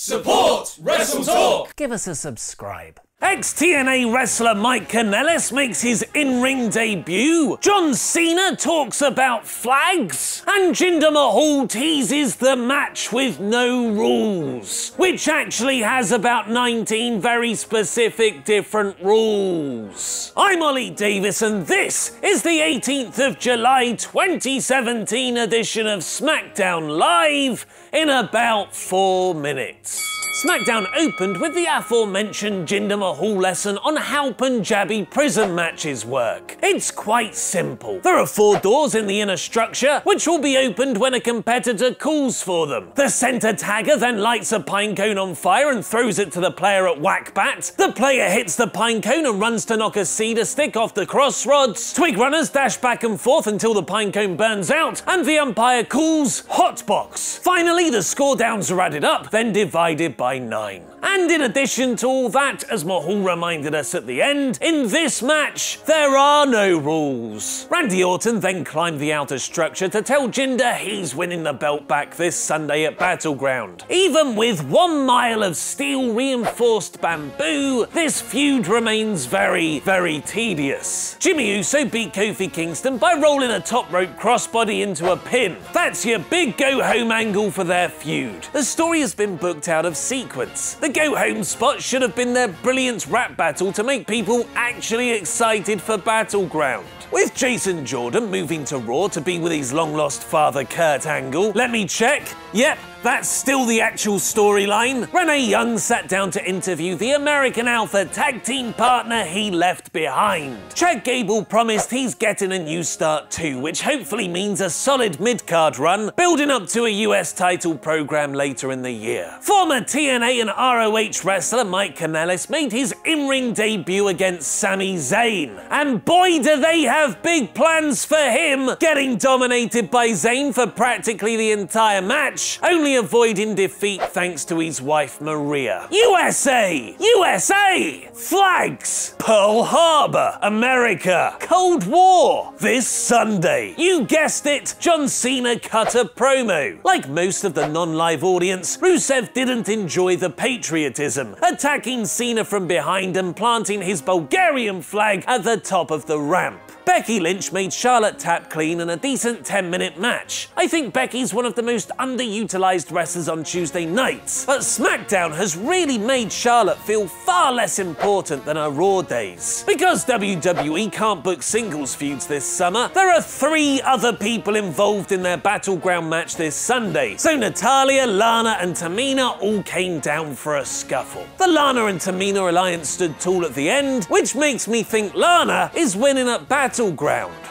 Support WrestleTalk! Give us a subscribe. Ex-TNA wrestler Mike Kanellis makes his in-ring debut, John Cena talks about flags, and Jinder Mahal teases the match with no rules, which actually has about 19 very specific different rules. I'm Ollie Davis and this is the 18th of July 2017 edition of Smackdown Live in about 4 minutes. Smackdown opened with the aforementioned Jinder Mahal lesson on how Punjabi prison matches work. It's quite simple. There are 4 doors in the inner structure, which will be opened when a competitor calls for them. The centre tagger then lights a pine cone on fire and throws it to the player at whack bat. The player hits the pine cone and runs to knock a cedar stick off the crossroads. Twig runners dash back and forth until the pine cone burns out, and the umpire calls hotbox. Finally, the score downs are added up, then divided by 9. And in addition to all that, as Mahal reminded us at the end, in this match, there are no rules. Randy Orton then climbed the outer structure to tell Jinder he's winning the belt back this Sunday at Battleground. Even with 1 mile of steel-reinforced bamboo, this feud remains very, very tedious. Jimmy Uso beat Kofi Kingston by rolling a top rope crossbody into a pin. That's your big go-home angle for their feud. The story has been booked out of sequence. The go-home spot should have been their brilliant rap battle to make people actually excited for Battleground. With Jason Jordan moving to Raw to be with his long-lost father Kurt Angle, let me check. Yep, that's still the actual storyline. Renee Young sat down to interview the American Alpha tag team partner he left behind. Chad Gable promised he's getting a new start too, which hopefully means a solid mid-card run, building up to a US title program later in the year. Former TNA and ROH wrestler Mike Kanellis made his in-ring debut against Sami Zayn. And boy do they have big plans for him, getting dominated by Zayn for practically the entire match, only avoiding defeat thanks to his wife Maria. USA! USA! Flags! Pearl Harbor! America! Cold War! This Sunday. You guessed it, John Cena cut a promo. Like most of the non-live audience, Rusev didn't enjoy the patriotism, attacking Cena from behind and planting his Bulgarian flag at the top of the ramp. Becky Lynch made Charlotte tap clean in a decent 10-minute match. I think Becky's one of the most underutilized wrestlers on Tuesday nights, but SmackDown has really made Charlotte feel far less important than her Raw days. Because WWE can't book singles feuds this summer, there are 3 other people involved in their Battleground match this Sunday, so Natalya, Lana and Tamina all came down for a scuffle. The Lana and Tamina alliance stood tall at the end, which makes me think Lana is winning at Battleground.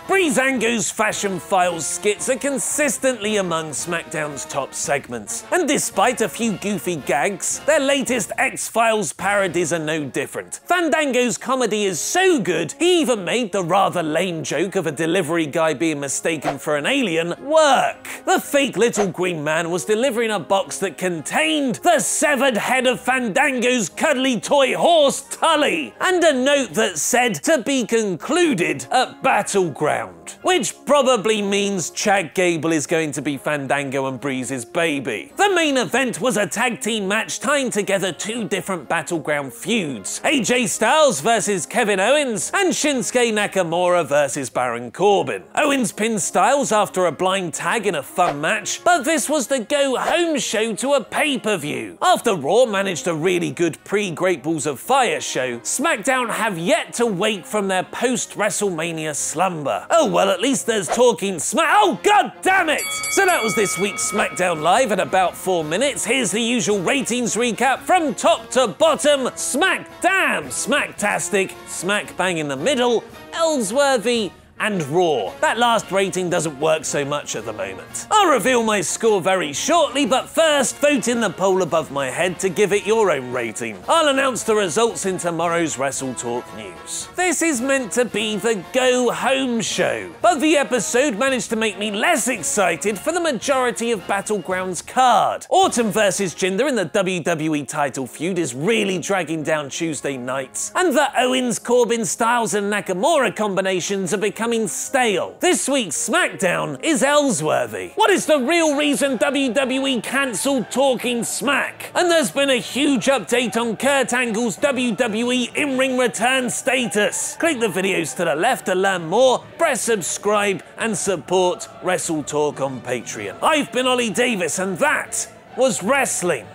Breezango's Fashion Files skits are consistently among SmackDown's top segments, and despite a few goofy gags, their latest X-Files parodies are no different. Fandango's comedy is so good, he even made the rather lame joke of a delivery guy being mistaken for an alien work. The fake little green man was delivering a box that contained the severed head of Fandango's cuddly toy horse Tully, and a note that said to be concluded at Battleground, which probably means Chad Gable is going to be Fandango and Breeze's baby. The main event was a tag team match tying together 2 different Battleground feuds, AJ Styles versus Kevin Owens and Shinsuke Nakamura versus Baron Corbin. Owens pinned Styles after a blind tag in a fun match, but this was the go-home show to a pay-per-view. After Raw managed a really good pre-Great Balls of Fire show, SmackDown have yet to wake from their post-WrestleMania slumber. Oh well, at least there's talking oh god damn it! So that was this week's Smackdown Live at about 4 minutes. Here's the usual ratings recap from top to bottom. Smack damn, smacktastic, smack bang in the middle, Ellsworthy, and Raw. That last rating doesn't work so much at the moment. I'll reveal my score very shortly, but first, vote in the poll above my head to give it your own rating. I'll announce the results in tomorrow's WrestleTalk news. This is meant to be the go-home show, but the episode managed to make me less excited for the majority of Battleground's card. Orton versus Jinder in the WWE title feud is really dragging down Tuesday nights, and the Owens, Corbin, Styles and Nakamura combinations are becoming becoming stale. This week's Smackdown is Ellsworthy. What is the real reason WWE cancelled Talking Smack? And there's been a huge update on Kurt Angle's WWE in-ring return status. Click the videos to the left to learn more, press subscribe and support WrestleTalk on Patreon. I've been Ollie Davis and that was wrestling.